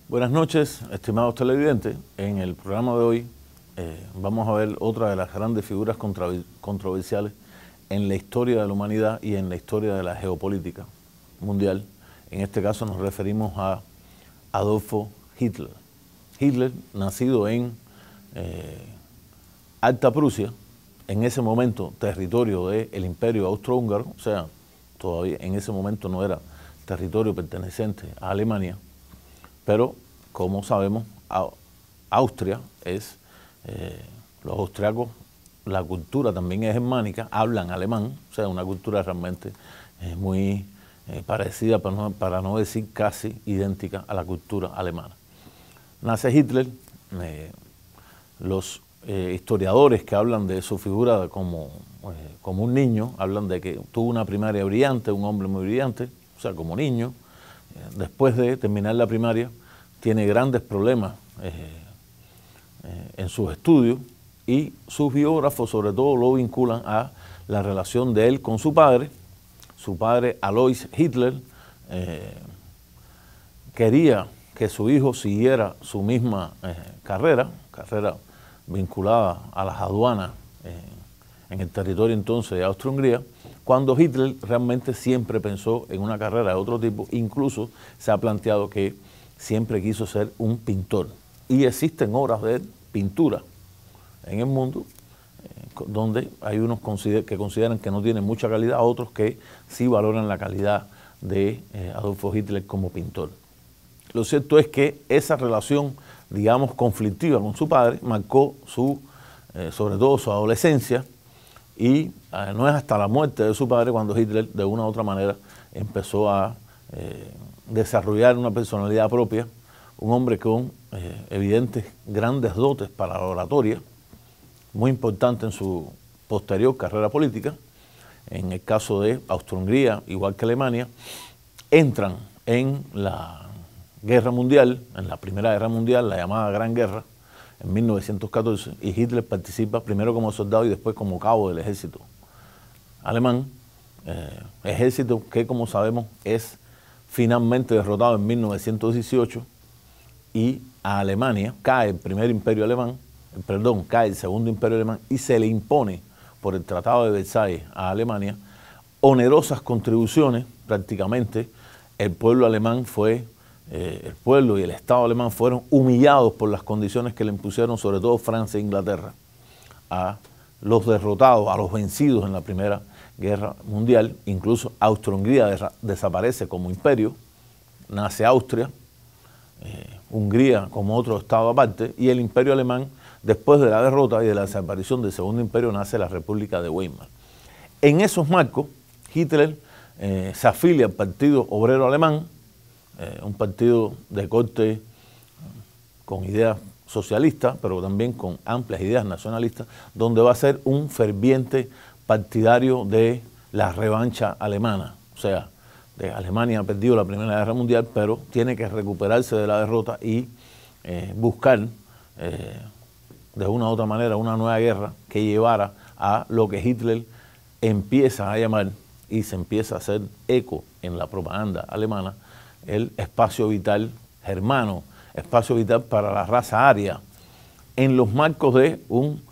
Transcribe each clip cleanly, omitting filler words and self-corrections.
Buenas noches, estimados televidentes. En el programa de hoy vamos a ver otra de las grandes figuras controversiales en la historia de la humanidad y en la historia de la geopolítica mundial. En este caso nos referimos a Adolfo Hitler. Hitler, nacido en Alta Prusia, en ese momento territorio del Imperio Austrohúngaro, o sea, todavía en ese momento no era territorio perteneciente a Alemania, pero como sabemos, Austria es, los austriacos, la cultura también es germánica, hablan alemán, o sea, una cultura realmente muy parecida, para no decir casi idéntica a la cultura alemana. Nace Hitler, los historiadores que hablan de su figura como un niño, hablan de que tuvo una primaria brillante, un hombre muy brillante, o sea, como niño. Después de terminar la primaria, tiene grandes problemas en sus estudios y sus biógrafos sobre todo lo vinculan a la relación de él con su padre. Su padre, Alois Hitler, quería que su hijo siguiera su misma carrera vinculada a las aduanas en el territorio entonces de Austria-Hungría, cuando Hitler realmente siempre pensó en una carrera de otro tipo. Incluso se ha planteado que siempre quiso ser un pintor. Y existen obras de pintura en el mundo donde hay unos que consideran que no tienen mucha calidad, otros que sí valoran la calidad de Adolfo Hitler como pintor. Lo cierto es que esa relación, digamos, conflictiva con su padre marcó sobre todo su adolescencia, y no es hasta la muerte de su padre cuando Hitler de una u otra manera empezó a desarrollar una personalidad propia, un hombre con evidentes grandes dotes para la oratoria, muy importante en su posterior carrera política. En el caso de Austria-Hungría, igual que Alemania, entran en la Guerra Mundial, en la Primera Guerra Mundial, la llamada Gran Guerra, en 1914, y Hitler participa primero como soldado y después como cabo del ejército alemán, ejército que, como sabemos, es finalmente derrotado en 1918, y a Alemania cae el primer imperio alemán, cae el segundo imperio alemán, y se le impone por el Tratado de Versalles a Alemania onerosas contribuciones. Prácticamente el pueblo alemán el pueblo y el Estado alemán fueron humillados por las condiciones que le impusieron, sobre todo Francia e Inglaterra, a los derrotados, a los vencidos en la Primera Guerra Mundial. Incluso Austria-Hungría desaparece como imperio, nace Austria, Hungría como otro estado aparte, y el imperio alemán, después de la derrota y de la desaparición del segundo imperio, nace la República de Weimar. En esos marcos, Hitler se afilia al Partido Obrero Alemán, un partido de corte con ideas socialistas, pero también con amplias ideas nacionalistas, donde va a ser un ferviente partidario de la revancha alemana. O sea, Alemania ha perdido la Primera Guerra Mundial, pero tiene que recuperarse de la derrota y buscar de una u otra manera una nueva guerra que llevara a lo que Hitler empieza a llamar, y se empieza a hacer eco en la propaganda alemana, el espacio vital germano, espacio vital para la raza aria, en los marcos de un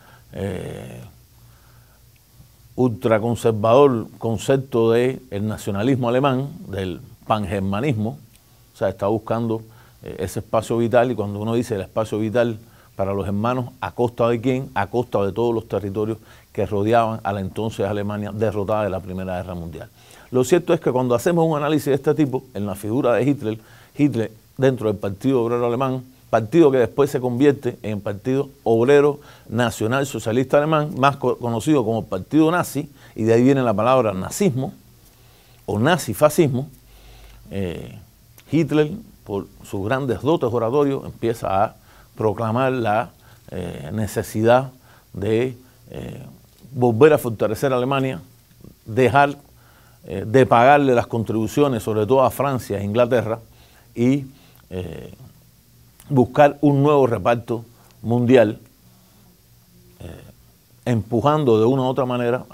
ultraconservador concepto del nacionalismo alemán, del pangermanismo. O sea, está buscando ese espacio vital, y cuando uno dice el espacio vital para los hermanos, ¿a costa de quién? A costa de todos los territorios que rodeaban a la entonces Alemania derrotada de la Primera Guerra Mundial. Lo cierto es que cuando hacemos un análisis de este tipo, en la figura de Hitler dentro del Partido Obrero Alemán, partido que después se convierte en Partido Obrero Nacional Socialista Alemán, más conocido como Partido Nazi, y de ahí viene la palabra nazismo o nazifascismo, Hitler, por sus grandes dotes oratorios, empieza a proclamar la necesidad de volver a fortalecer a Alemania, dejar de pagarle las contribuciones, sobre todo a Francia e Inglaterra, y buscar un nuevo reparto mundial, empujando de una u otra manera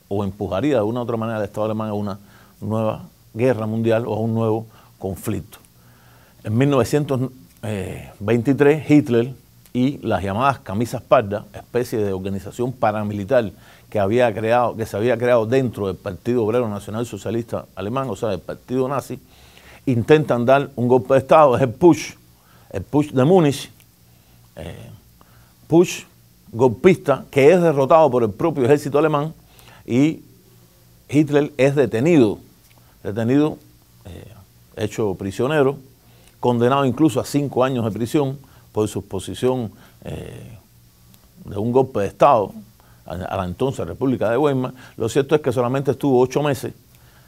empujaría de una u otra manera al Estado alemán a una nueva guerra mundial o a un nuevo conflicto. En 23, Hitler y las llamadas camisas pardas, especie de organización paramilitar que se había creado dentro del Partido Obrero Nacional Socialista Alemán, o sea, del partido nazi, intentan dar un golpe de Estado. Es el Putsch de Múnich, Putsch golpista, que es derrotado por el propio ejército alemán, y Hitler es detenido, hecho prisionero, condenado incluso a 5 años de prisión por su exposición de un golpe de Estado a la entonces República de Weimar. Lo cierto es que solamente estuvo 8 meses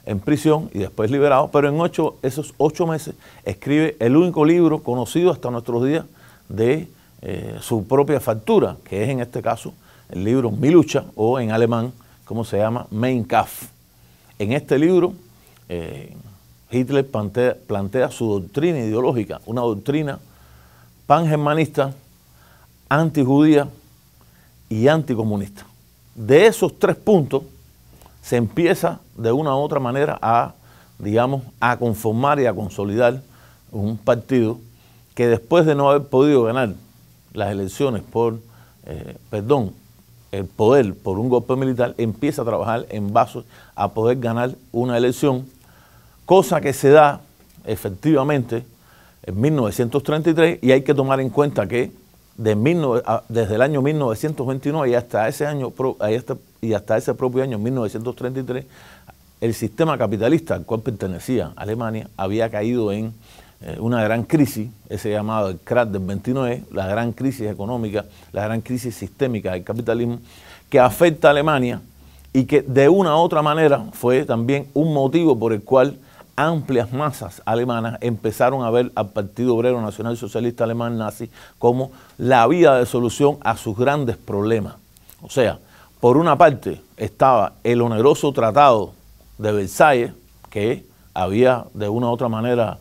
en prisión y después liberado, pero en esos 8 meses escribe el único libro conocido hasta nuestros días de su propia factura, que es en este caso el libro Mi lucha, o en alemán, como se llama, Mein Kampf. En este libro Hitler plantea su doctrina ideológica, una doctrina pangermanista, antijudía y anticomunista. De esos 3 puntos se empieza de una u otra manera a conformar y a consolidar un partido que, después de no haber podido ganar las elecciones el poder por un golpe militar, empieza a trabajar en base a poder ganar una elección, cosa que se da efectivamente en 1933, y hay que tomar en cuenta que desde el año 1929 y hasta ese propio año 1933, el sistema capitalista al cual pertenecía Alemania había caído en una gran crisis, ese llamado el crack del 29, la gran crisis económica, la gran crisis sistémica del capitalismo, que afecta a Alemania y que de una u otra manera fue también un motivo por el cual amplias masas alemanas empezaron a ver al Partido Obrero Nacional Socialista Alemán nazi como la vía de solución a sus grandes problemas. O sea, por una parte estaba el oneroso Tratado de Versalles, que había de una u otra manera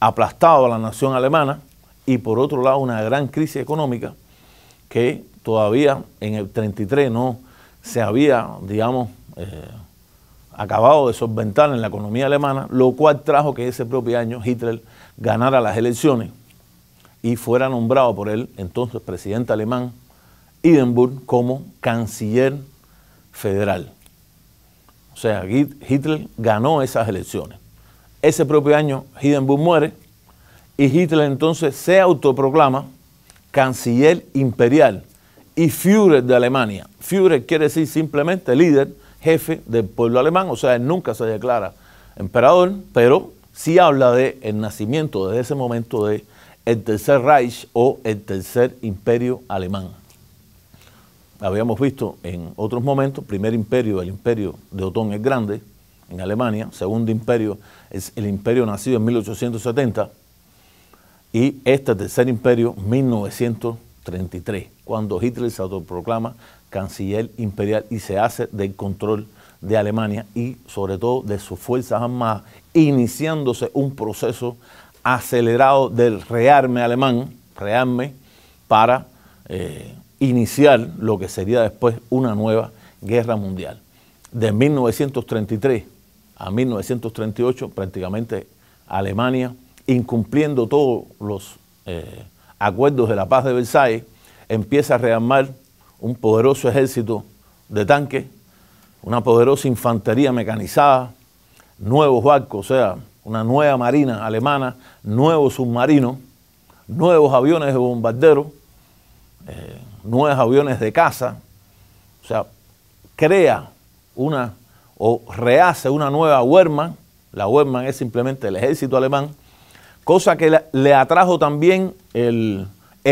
aplastado a la nación alemana, y por otro lado una gran crisis económica que todavía en el 33 no se había, acabado de solventar en la economía alemana, lo cual trajo que ese propio año Hitler ganara las elecciones y fuera nombrado por el entonces presidente alemán Hindenburg como canciller federal. O sea, Hitler ganó esas elecciones. Ese propio año Hindenburg muere y Hitler entonces se autoproclama canciller imperial y Führer de Alemania. Führer quiere decir simplemente líder, jefe del pueblo alemán. O sea, él nunca se declara emperador, pero sí habla de el nacimiento desde ese momento de el Tercer Reich o el Tercer Imperio Alemán. Habíamos visto en otros momentos, primer imperio, el imperio de Otón el Grande en Alemania, segundo imperio es el imperio nacido en 1870 y este tercer imperio 1933, cuando Hitler se autoproclama canciller imperial y se hace del control de Alemania y sobre todo de sus fuerzas armadas, iniciándose un proceso acelerado del rearme alemán, para iniciar lo que sería después una nueva guerra mundial. De 1933 a 1938 prácticamente Alemania, incumpliendo todos los acuerdos de la paz de Versalles, empieza a rearmar un poderoso ejército de tanques, una poderosa infantería mecanizada, nuevos barcos, o sea, una nueva marina alemana, nuevos submarinos, nuevos aviones de bombardero, nuevos aviones de caza. O sea, crea rehace una nueva Wehrmacht. La Wehrmacht es simplemente el ejército alemán, cosa que le atrajo también el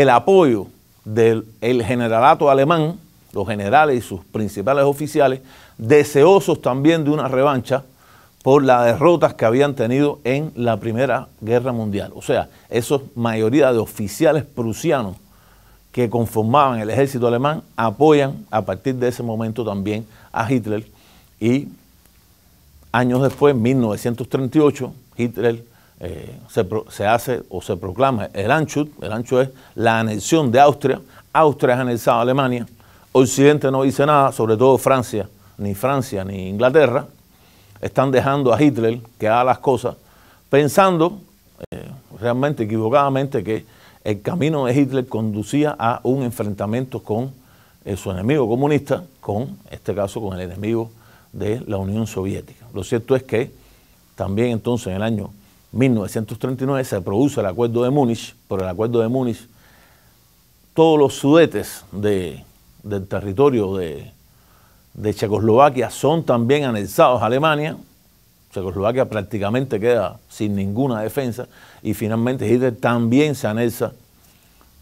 apoyo del generalato alemán, los generales y sus principales oficiales, deseosos también de una revancha por las derrotas que habían tenido en la Primera Guerra Mundial. O sea, esa mayoría de oficiales prusianos que conformaban el ejército alemán apoyan a partir de ese momento también a Hitler, y años después, en 1938, Hitler se proclama el Anschluss. El Anschluss es la anexión de Austria. Austria es anexada a Alemania. Occidente no dice nada, sobre todo Francia ni Inglaterra. Están dejando a Hitler que haga las cosas, pensando, realmente equivocadamente que el camino de Hitler conducía a un enfrentamiento con su enemigo comunista, en este caso con el enemigo de la Unión Soviética. Lo cierto es que también entonces en el año 1939 se produce el Acuerdo de Múnich. Por el Acuerdo de Múnich, todos los sudetes del territorio de Checoslovaquia son también anexados a Alemania. Checoslovaquia prácticamente queda sin ninguna defensa y finalmente Hitler también se anexa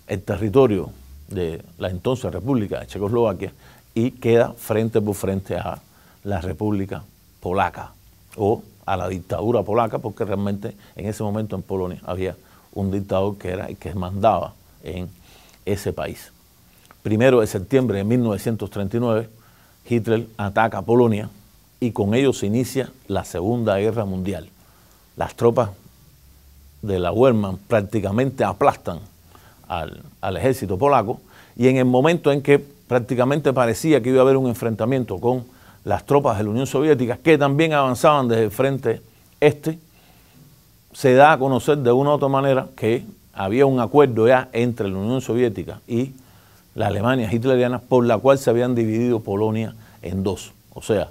el territorio de la entonces República de Checoslovaquia y queda frente por frente a la República Polaca o a la dictadura polaca, porque realmente en ese momento en Polonia había un dictador que era el que mandaba en ese país. 1 de septiembre de 1939, Hitler ataca Polonia y con ello se inicia la Segunda Guerra Mundial. Las tropas de la Wehrmacht prácticamente aplastan al ejército polaco y en el momento en que prácticamente parecía que iba a haber un enfrentamiento con las tropas de la Unión Soviética, que también avanzaban desde el frente este, se da a conocer de una u otra manera que había un acuerdo ya entre la Unión Soviética y la Alemania hitleriana por la cual se habían dividido Polonia en dos. O sea,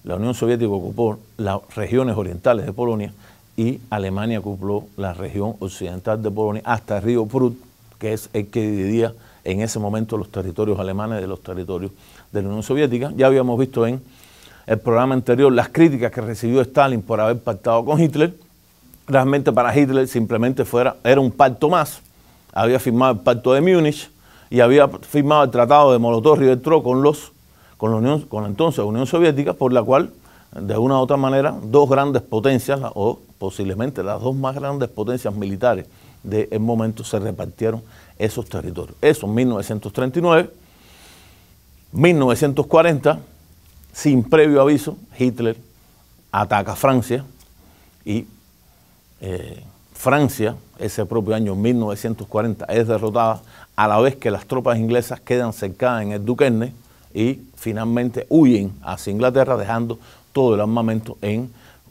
la Unión Soviética ocupó las regiones orientales de Polonia y Alemania ocupó la región occidental de Polonia hasta el río Prut, que es el que dividía en ese momento los territorios alemanes de los territorios de la Unión Soviética. Ya habíamos visto en el programa anterior las críticas que recibió Stalin por haber pactado con Hitler. Realmente para Hitler simplemente era un pacto más. Había firmado el pacto de Múnich y había firmado el tratado de Molotov-Ribbentrop con la entonces Unión Soviética, por la cual de una u otra manera dos grandes potencias, o posiblemente las dos más grandes potencias militares del momento, se repartieron esos territorios. Eso en 1939. 1940, sin previo aviso, Hitler ataca a Francia y Francia, ese propio año 1940, es derrotada a la vez que las tropas inglesas quedan cercadas en el Duquesne y finalmente huyen hacia Inglaterra, dejando todo el armamento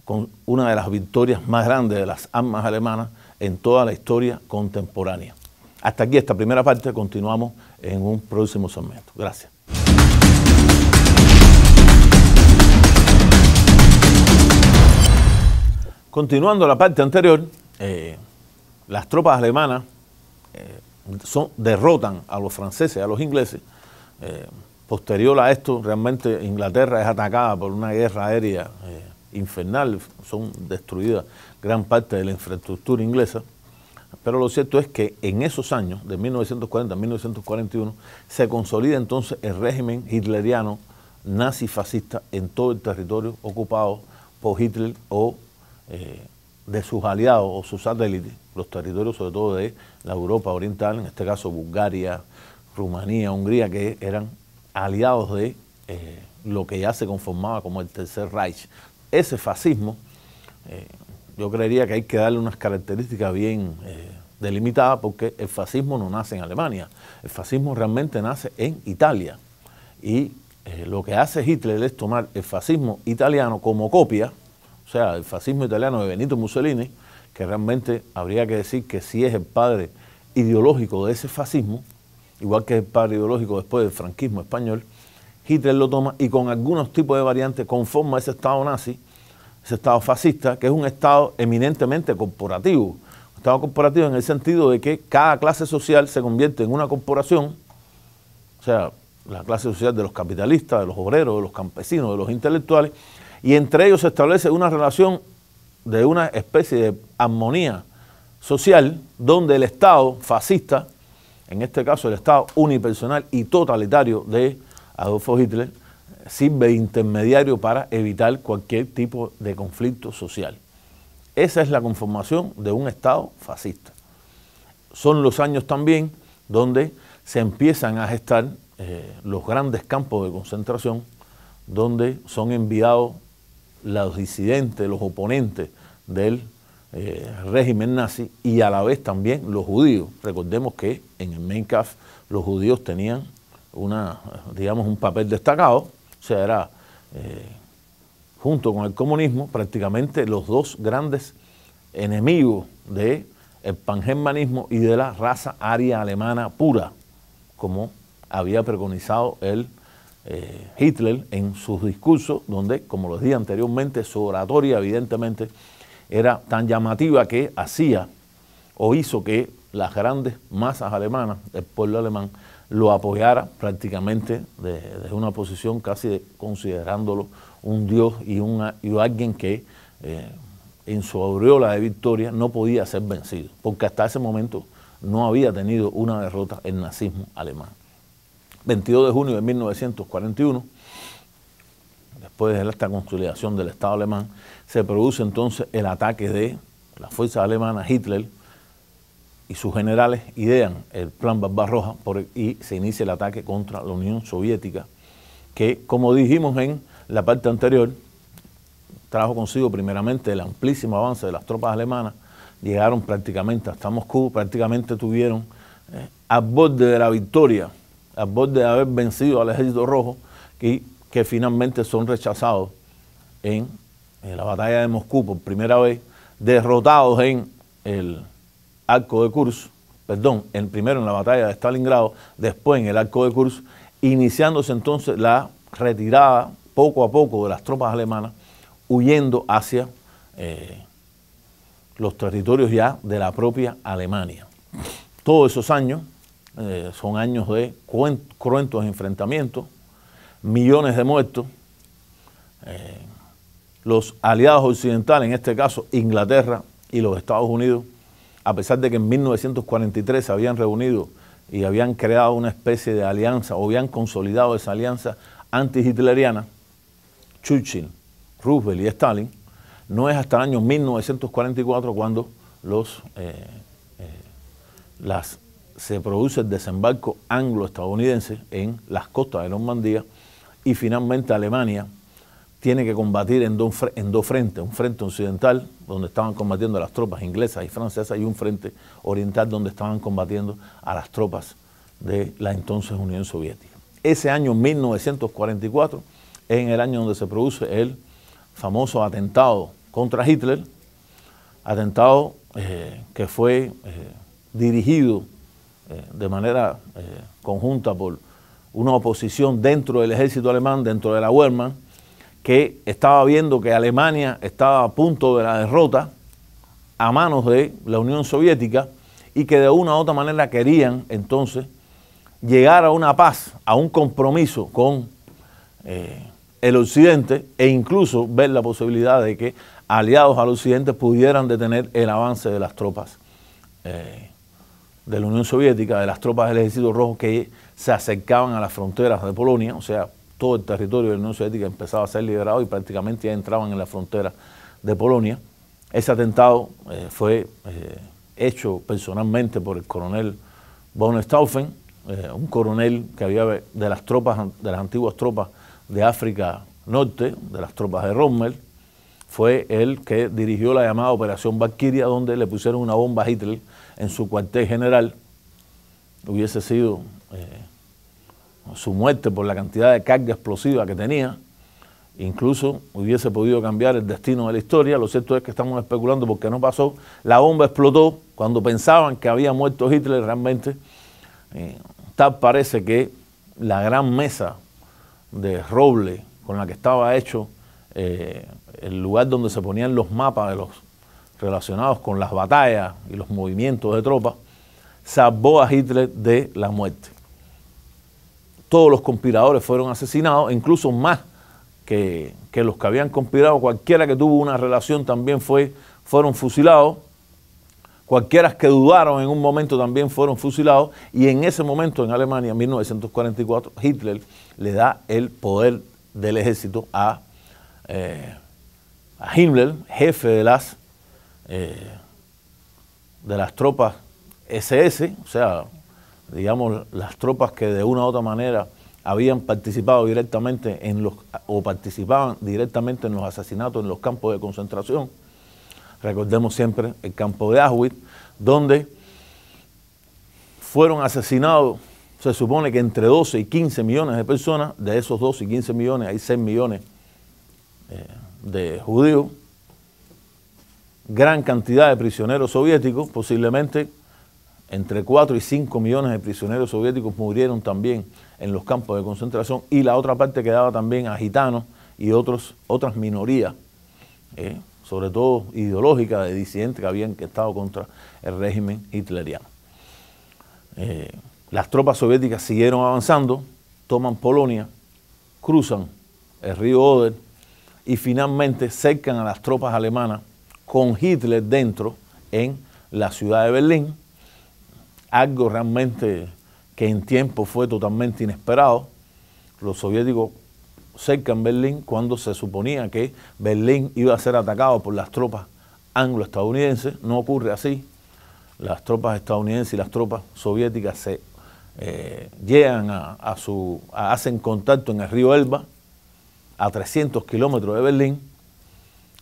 con una de las victorias más grandes de las armas alemanas en toda la historia contemporánea. Hasta aquí esta primera parte, continuamos en un próximo segmento. Gracias. Continuando la parte anterior, las tropas alemanas derrotan a los franceses y a los ingleses. Posterior a esto, realmente Inglaterra es atacada por una guerra aérea infernal, son destruidas gran parte de la infraestructura inglesa, pero lo cierto es que en esos años, de 1940 a 1941, se consolida entonces el régimen hitleriano nazi-fascista en todo el territorio ocupado por Hitler o de sus aliados o sus satélites, los territorios sobre todo de la Europa oriental, en este caso Bulgaria, Rumanía, Hungría, que eran aliados de lo que ya se conformaba como el Tercer Reich. Ese fascismo, yo creería que hay que darle unas características bien delimitadas, porque el fascismo no nace en Alemania, el fascismo realmente nace en Italia. Y lo que hace Hitler es tomar el fascismo italiano como copia, o sea, el fascismo italiano de Benito Mussolini, que realmente habría que decir que sí es el padre ideológico de ese fascismo, igual que es el padre ideológico después del franquismo español. Hitler lo toma y con algunos tipos de variantes conforma ese Estado nazi, ese Estado fascista, que es un Estado eminentemente corporativo. Un Estado corporativo en el sentido de que cada clase social se convierte en una corporación, o sea, la clase social de los capitalistas, de los obreros, de los campesinos, de los intelectuales, y entre ellos se establece una relación de una especie de armonía social donde el Estado fascista, en este caso el Estado unipersonal y totalitario de Adolfo Hitler, sirve de intermediario para evitar cualquier tipo de conflicto social. Esa es la conformación de un Estado fascista. Son los años también donde se empiezan a gestar los grandes campos de concentración, donde son enviados los disidentes, los oponentes del régimen nazi y a la vez también los judíos. Recordemos que en el Mein Kampf los judíos tenían un papel destacado, o sea, era junto con el comunismo prácticamente los dos grandes enemigos del el pangermanismo y de la raza aria alemana pura, como había preconizado Hitler en sus discursos, donde, como lo dije anteriormente, su oratoria evidentemente era tan llamativa que hacía o hizo que las grandes masas alemanas, el pueblo alemán, lo apoyara prácticamente desde una posición casi considerándolo un dios y alguien que en su aureola de victoria no podía ser vencido, porque hasta ese momento no había tenido una derrota el nazismo alemán. 22 de junio de 1941, después de esta consolidación del Estado alemán, se produce entonces el ataque de las fuerzas alemanas. Hitler y sus generales idean el Plan Barbarroja y se inicia el ataque contra la Unión Soviética, que, como dijimos en la parte anterior, trajo consigo primeramente el amplísimo avance de las tropas alemanas. Llegaron prácticamente hasta Moscú, prácticamente tuvieron al borde de la victoria, al borde de haber vencido al Ejército Rojo, que finalmente son rechazados en la batalla de Moscú por primera vez, derrotados en el Arco de Kursk, primero en la batalla de Stalingrado, después en el Arco de Kursk, iniciándose entonces la retirada poco a poco de las tropas alemanas, huyendo hacia los territorios ya de la propia Alemania. Todos esos años son años de cruentos enfrentamientos, millones de muertos. Los aliados occidentales, en este caso Inglaterra y los Estados Unidos, a pesar de que en 1943 se habían reunido y habían creado una especie de alianza o habían consolidado esa alianza anti-hitleriana, Churchill, Roosevelt y Stalin, no es hasta el año 1944 cuando se produce el desembarco anglo-estadounidense en las costas de Normandía y finalmente Alemania tiene que combatir en dos frentes, un frente occidental donde estaban combatiendo a las tropas inglesas y francesas y un frente oriental donde estaban combatiendo a las tropas de la entonces Unión Soviética. Ese año 1944 es en el año donde se produce el famoso atentado contra Hitler, atentado que fue dirigido de manera conjunta por una oposición dentro del ejército alemán, dentro de la Wehrmacht, que estaba viendo que Alemania estaba a punto de la derrota a manos de la Unión Soviética y que de una u otra manera querían entonces llegar a una paz, a un compromiso con el Occidente e incluso ver la posibilidad de que aliados al Occidente pudieran detener el avance de las tropas de la Unión Soviética, de las tropas del Ejército Rojo que se acercaban a las fronteras de Polonia, o sea, todo el territorio de la Unión Soviética empezaba a ser liberado y prácticamente ya entraban en la frontera de Polonia. Ese atentado fue hecho personalmente por el coronel von Stauffen, un coronel que había de las antiguas tropas de África Norte, de las tropas de Rommel. Fue él que dirigió la llamada Operación Valquiria, donde le pusieron una bomba a Hitler en su cuartel general. Hubiese sido su muerte por la cantidad de carga explosiva que tenía, incluso hubiese podido cambiar el destino de la historia. Lo cierto es que estamos especulando porque no pasó. La bomba explotó cuando pensaban que había muerto Hitler. Realmente tal parece que la gran mesa de roble con la que estaba hecho el lugar donde se ponían los mapas de los relacionados con las batallas y los movimientos de tropas, salvó a Hitler de la muerte. Todos los conspiradores fueron asesinados, incluso más que los que habían conspirado. Cualquiera que tuvo una relación también fueron fusilados. Cualquiera que dudaron en un momento también fueron fusilados. Y en ese momento en Alemania, en 1944, Hitler le da el poder del ejército a Himmler, jefe de las tropas SS, o sea, digamos, las tropas que de una u otra manera habían participado directamente participaban directamente en los asesinatos en los campos de concentración. Recordemos siempre el campo de Auschwitz, donde fueron asesinados, se supone que entre 12 y 15 millones de personas. De esos 12 y 15 millones hay 6 millones de judíos. gran cantidad de prisioneros soviéticos, posiblemente entre 4 y 5 millones de prisioneros soviéticos murieron también en los campos de concentración, y la otra parte quedaba también a gitanos y otras minorías, sobre todo ideológicas, de disidentes que habían estado contra el régimen hitleriano. Las tropas soviéticas siguieron avanzando, toman Polonia, cruzan el río Oder y finalmente cercan a las tropas alemanas con Hitler dentro en la ciudad de Berlín, algo realmente que en tiempo fue totalmente inesperado. Los soviéticos cercan Berlín cuando se suponía que Berlín iba a ser atacado por las tropas anglo-estadounidenses. No ocurre así. Las tropas estadounidenses y las tropas soviéticas se llegan hacen contacto en el río Elba, a 300 kilómetros de Berlín.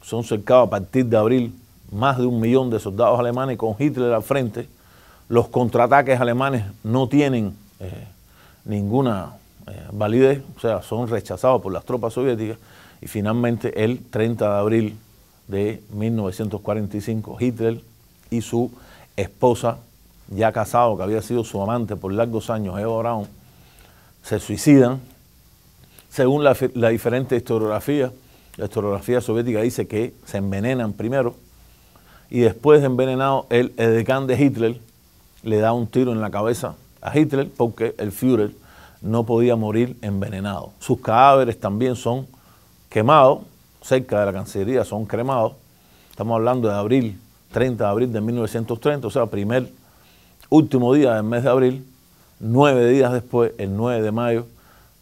Son cercados a partir de abril más de 1 millón de soldados alemanes con Hitler al frente. Los contraataques alemanes no tienen ninguna validez, o sea, son rechazados por las tropas soviéticas, y finalmente el 30 de abril de 1945 Hitler y su esposa, ya casado, que había sido su amante por largos años, Eva Braun, se suicidan. Según la diferente historiografía, la historiografía soviética dice que se envenenan primero y después de envenenado el edecán de Hitler le da un tiro en la cabeza a Hitler porque el Führer no podía morir envenenado. Sus cadáveres también son quemados, cerca de la Cancillería son cremados. Estamos hablando de abril, 30 de abril de 1930, o sea, último día del mes de abril. 9 días después, el 9 de mayo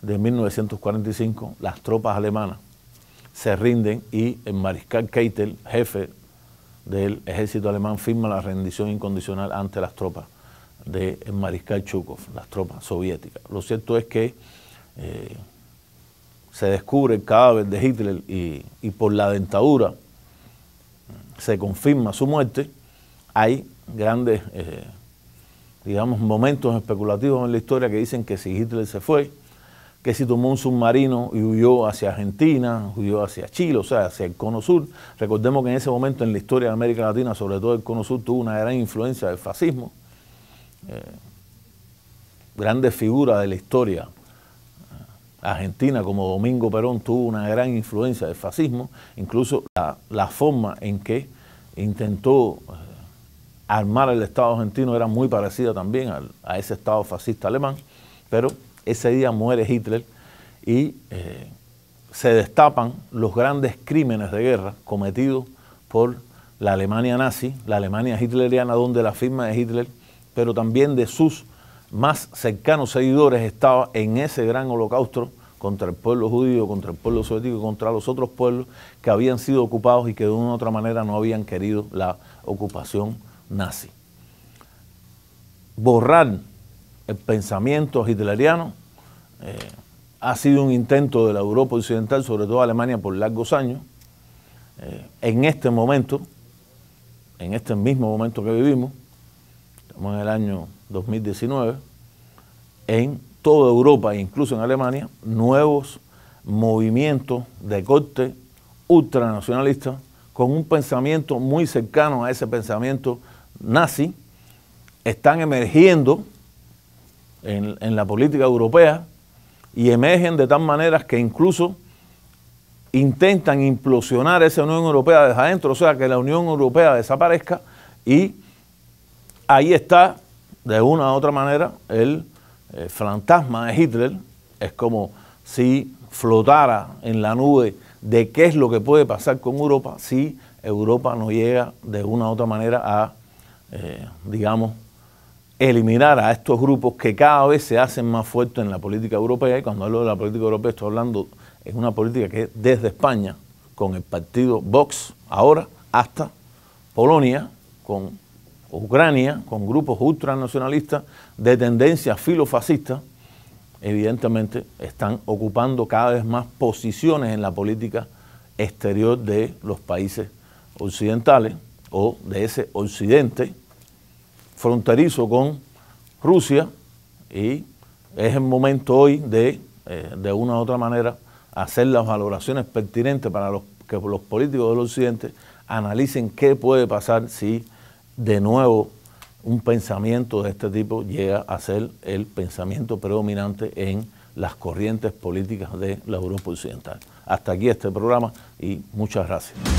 de 1945, las tropas alemanas se rinden y el mariscal Keitel, jefe del ejército alemán, firma la rendición incondicional ante las tropas del mariscal Zhukov, las tropas soviéticas. Lo cierto es que se descubre el cadáver de Hitler y por la dentadura se confirma su muerte. Hay grandes, digamos, momentos especulativos en la historia que dicen que si Hitler se fue, que si tomó un submarino y huyó hacia Argentina, huyó hacia Chile, o sea, hacia el Cono Sur. Recordemos que en ese momento en la historia de América Latina, sobre todo el Cono Sur, tuvo una gran influencia del fascismo. Grandes figuras de la historia argentina como Domingo Perón tuvo una gran influencia del fascismo, incluso la forma en que intentó armar el Estado argentino era muy parecida también a ese Estado fascista alemán, pero ese día muere Hitler y se destapan los grandes crímenes de guerra cometidos por la Alemania nazi, la Alemania hitleriana, donde la firma de Hitler, pero también de sus más cercanos seguidores, estaba en ese gran holocausto contra el pueblo judío, contra el pueblo soviético y contra los otros pueblos que habían sido ocupados y que de una u otra manera no habían querido la ocupación nazi. Borrar el pensamiento hitleriano ha sido un intento de la Europa occidental, sobre todo Alemania, por largos años. En este momento, en este mismo momento que vivimos, estamos en el año 2019, en toda Europa e incluso en Alemania, nuevos movimientos de corte ultranacionalista con un pensamiento muy cercano a ese pensamiento nazi están emergiendo en la política europea y emergen de tal manera que incluso intentan implosionar esa Unión Europea desde adentro, o sea, que la Unión Europea desaparezca, y ahí está, de una u otra manera, el fantasma de Hitler. Es como si flotara en la nube de qué es lo que puede pasar con Europa si Europa no llega de una u otra manera a, digamos, eliminar a estos grupos que cada vez se hacen más fuertes en la política europea. Y cuando hablo de la política europea estoy hablando de una política que desde España, con el partido Vox ahora, hasta Polonia, con Ucrania, con grupos ultranacionalistas de tendencia filofascista, evidentemente están ocupando cada vez más posiciones en la política exterior de los países occidentales o de ese occidente fronterizo con Rusia, y es el momento hoy de una u otra manera, hacer las valoraciones pertinentes para que los políticos del occidente analicen qué puede pasar si de nuevo un pensamiento de este tipo llega a ser el pensamiento predominante en las corrientes políticas de la Europa occidental. Hasta aquí este programa y muchas gracias.